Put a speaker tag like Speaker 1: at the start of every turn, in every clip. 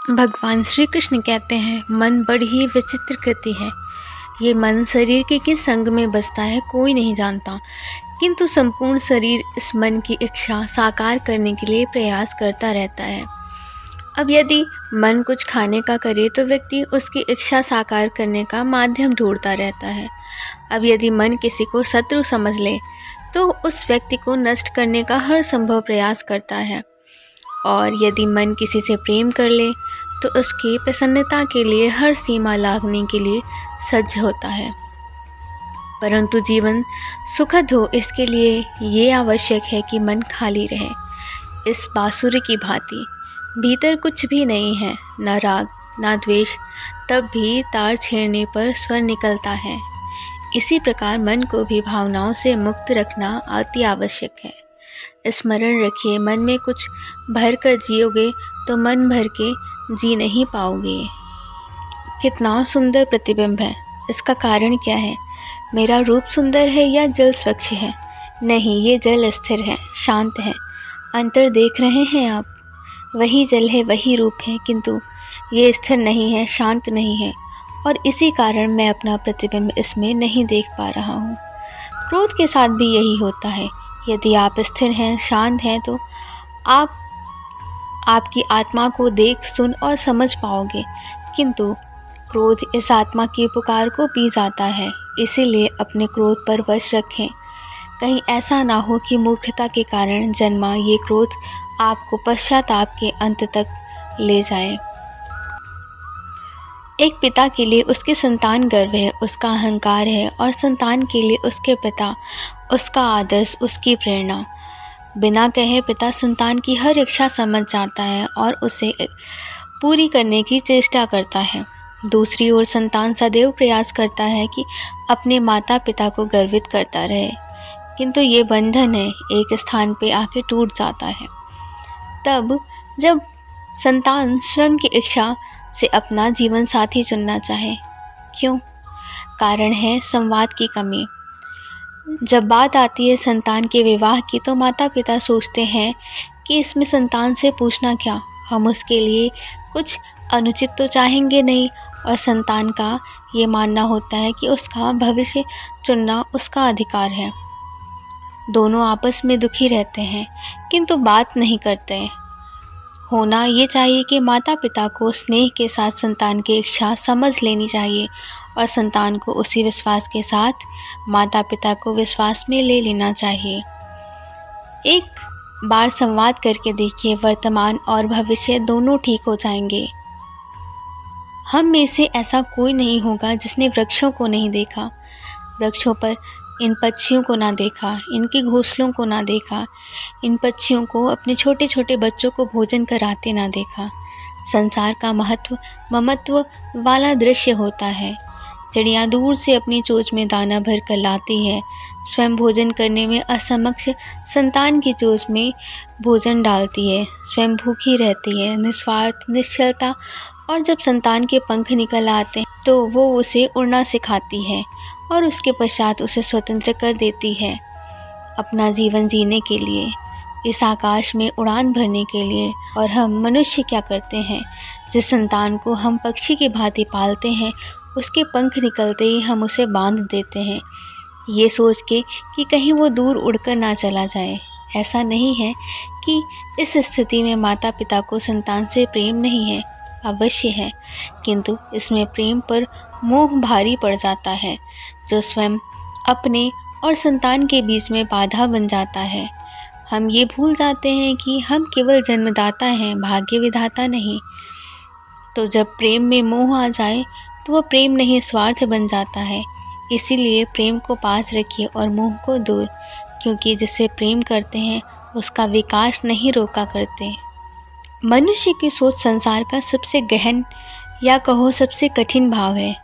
Speaker 1: भगवान श्री कृष्ण कहते हैं, मन बड़ी ही विचित्र कृति है। ये मन शरीर के किस संग में बसता है कोई नहीं जानता, किंतु संपूर्ण शरीर इस मन की इच्छा साकार करने के लिए प्रयास करता रहता है। अब यदि मन कुछ खाने का करे तो व्यक्ति उसकी इच्छा साकार करने का माध्यम ढूंढता रहता है। अब यदि मन किसी को शत्रु समझ ले तो उस व्यक्ति को नष्ट करने का हर संभव प्रयास करता है, और यदि मन किसी से प्रेम कर ले तो उसकी प्रसन्नता के लिए हर सीमा लांघने के लिए सज्ज होता है। परंतु जीवन सुखद हो इसके लिए ये आवश्यक है कि मन खाली रहे। इस बांसुरी की भांति भीतर कुछ भी नहीं है, ना राग ना द्वेष, तब भी तार छेड़ने पर स्वर निकलता है। इसी प्रकार मन को भी भावनाओं से मुक्त रखना अति आवश्यक है। स्मरण रखिए, मन में कुछ भर कर जियोगे तो मन भर के जी नहीं पाओगे। कितना सुंदर प्रतिबिंब है, इसका कारण क्या है? मेरा रूप सुंदर है या जल स्वच्छ है? नहीं, ये जल स्थिर है, शांत है। अंतर देख रहे हैं आप? वही जल है, वही रूप है, किंतु ये स्थिर नहीं है, शांत नहीं है, और इसी कारण मैं अपना प्रतिबिंब इसमें नहीं देख पा रहा हूँ। क्रोध के साथ भी यही होता है। यदि आप स्थिर हैं, शांत हैं, तो आप आपकी आत्मा को देख सुन और समझ पाओगे, किंतु क्रोध इस आत्मा की पुकार को पी जाता है। इसीलिए अपने क्रोध पर वश रखें। कहीं ऐसा ना हो कि मूर्खता के कारण जन्मा ये क्रोध आपको पश्चाताप के अंत तक ले जाए। एक पिता के लिए उसकी संतान गर्व है, उसका अहंकार है, और संतान के लिए उसके पिता उसका आदर्श, उसकी प्रेरणा। बिना कहे पिता संतान की हर इच्छा समझ जाता है और उसे पूरी करने की चेष्टा करता है। दूसरी ओर संतान सदैव प्रयास करता है कि अपने माता पिता को गर्वित करता रहे, किंतु ये बंधन है एक स्थान पे आके टूट जाता है। तब जब संतान स्वयं की इच्छा से अपना जीवन साथी चुनना चाहे, क्यों? कारण है संवाद की कमी। जब बात आती है संतान के विवाह की तो माता पिता सोचते हैं कि इसमें संतान से पूछना क्या, हम उसके लिए कुछ अनुचित तो चाहेंगे नहीं, और संतान का ये मानना होता है कि उसका भविष्य चुनना उसका अधिकार है। दोनों आपस में दुखी रहते हैं किंतु बात नहीं करते। होना ये चाहिए कि माता पिता को स्नेह के साथ संतान की इच्छा समझ लेनी चाहिए, और संतान को उसी विश्वास के साथ माता पिता को विश्वास में ले लेना चाहिए। एक बार संवाद करके देखिए, वर्तमान और भविष्य दोनों ठीक हो जाएंगे। हम में से ऐसा कोई नहीं होगा जिसने वृक्षों को नहीं देखा, वृक्षों पर इन पक्षियों को ना देखा, इनके घोंसलों को ना देखा, इन पक्षियों को अपने छोटे छोटे बच्चों को भोजन कराते ना देखा। संसार का महत्व ममत्व वाला दृश्य होता है। चिड़िया दूर से अपनी चोंच में दाना भर कर लाती है, स्वयं भोजन करने में असमक्ष संतान की चोंच में भोजन डालती है, स्वयं भूखी रहती है, निस्वार्थ निश्चलता, और जब संतान के पंख निकल आते हैं तो वो उसे उड़ना सिखाती है और उसके पश्चात उसे स्वतंत्र कर देती है अपना जीवन जीने के लिए, इस आकाश में उड़ान भरने के लिए। और हम मनुष्य क्या करते हैं? जिस संतान को हम पक्षी की भांति पालते हैं, उसके पंख निकलते ही हम उसे बांध देते हैं, ये सोच के कि कहीं वो दूर उड़कर ना चला जाए। ऐसा नहीं है कि इस स्थिति में माता पिता को संतान से प्रेम नहीं है, अवश्य है, किंतु इसमें प्रेम पर मोह भारी पड़ जाता है, जो स्वयं अपने और संतान के बीच में बाधा बन जाता है। हम ये भूल जाते हैं कि हम केवल जन्मदाता हैं, भाग्य विधाता नहीं। तो जब प्रेम में मोह आ जाए तो वह प्रेम नहीं स्वार्थ बन जाता है। इसीलिए प्रेम को पास रखिए और मोह को दूर, क्योंकि जिससे प्रेम करते हैं उसका विकास नहीं रोका करते। मनुष्य की सोच संसार का सबसे गहन या कहो सबसे कठिन भाव है।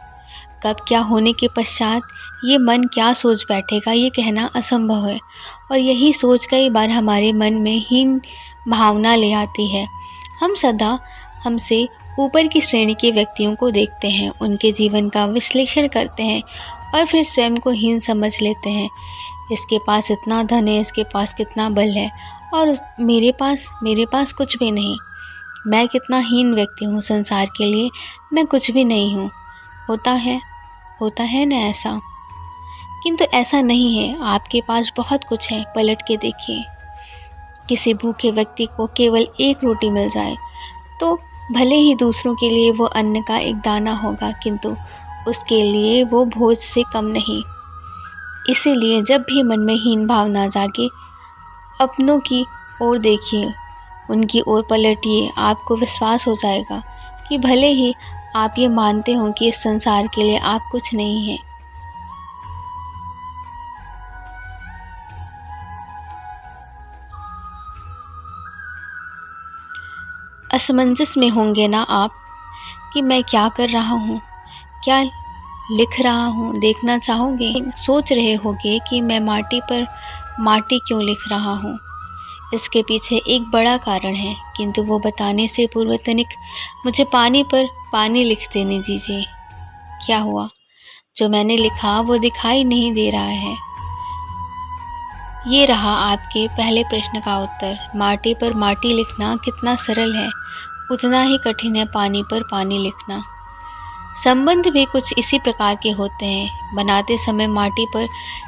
Speaker 1: कब क्या होने के पश्चात ये मन क्या सोच बैठेगा ये कहना असंभव है, और यही सोच कई बार हमारे मन में हीन भावना ले आती है। हम सदा हमसे ऊपर की श्रेणी के व्यक्तियों को देखते हैं, उनके जीवन का विश्लेषण करते हैं और फिर स्वयं को हीन समझ लेते हैं। इसके पास इतना धन है, इसके पास कितना बल है, और मेरे पास कुछ भी नहीं। मैं कितना हीन व्यक्ति हूँ संसार के लिए, मैं कुछ भी नहीं हूँ। होता है ना ऐसा। किंतु ऐसा नहीं है, आपके पास बहुत कुछ है। पलट के देखिए, किसी भूखे व्यक्ति को केवल एक रोटी मिल जाए तो भले ही दूसरों के लिए वो अन्न का एक दाना होगा, किंतु उसके लिए वो भोज से कम नहीं। इसीलिए जब भी मन में हीन भावना जागे, अपनों की ओर देखिए, उनकी ओर पलटिए। आपको विश्वास हो जाएगा कि भले ही आप ये मानते हो कि इस संसार के लिए आप कुछ नहीं हैं, असमंजस में होंगे ना आप कि मैं क्या कर रहा हूँ, क्या लिख रहा हूँ, देखना चाहोगे। सोच रहे होगे कि मैं माटी पर माटी क्यों लिख रहा हूँ। इसके पीछे एक बड़ा कारण है, किंतु वो बताने से पूर्व तनिक मुझे पानी पर पानी लिख देने दीजिए। क्या हुआ, जो मैंने लिखा वो दिखाई नहीं दे रहा है। ये रहा आपके पहले प्रश्न का उत्तर। माटी पर माटी लिखना कितना सरल है, उतना ही कठिन है पानी पर पानी लिखना। संबंध भी कुछ इसी प्रकार के होते हैं। बनाते समय माटी पर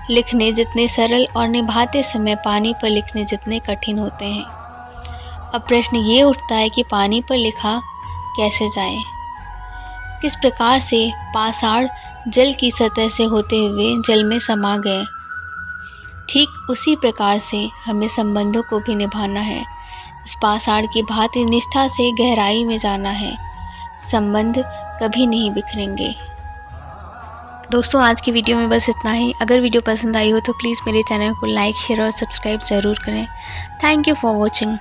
Speaker 1: लिखने जितने सरल और निभाते समय पानी पर लिखने जितने कठिन होते हैं। अब प्रश्न ये उठता है कि पानी पर लिखा कैसे जाए। किस प्रकार से पाषाण जल की सतह से होते हुए जल में समा गए, ठीक उसी प्रकार से हमें संबंधों को भी निभाना है। इस पाषाण की भांति निष्ठा से गहराई में जाना है। संबंध कभी नहीं बिखरेंगे। दोस्तों, आज की वीडियो में बस इतना ही। अगर वीडियो पसंद आई हो तो प्लीज़ मेरे चैनल को लाइक, शेयर और सब्सक्राइब ज़रूर करें। Thank you for watching.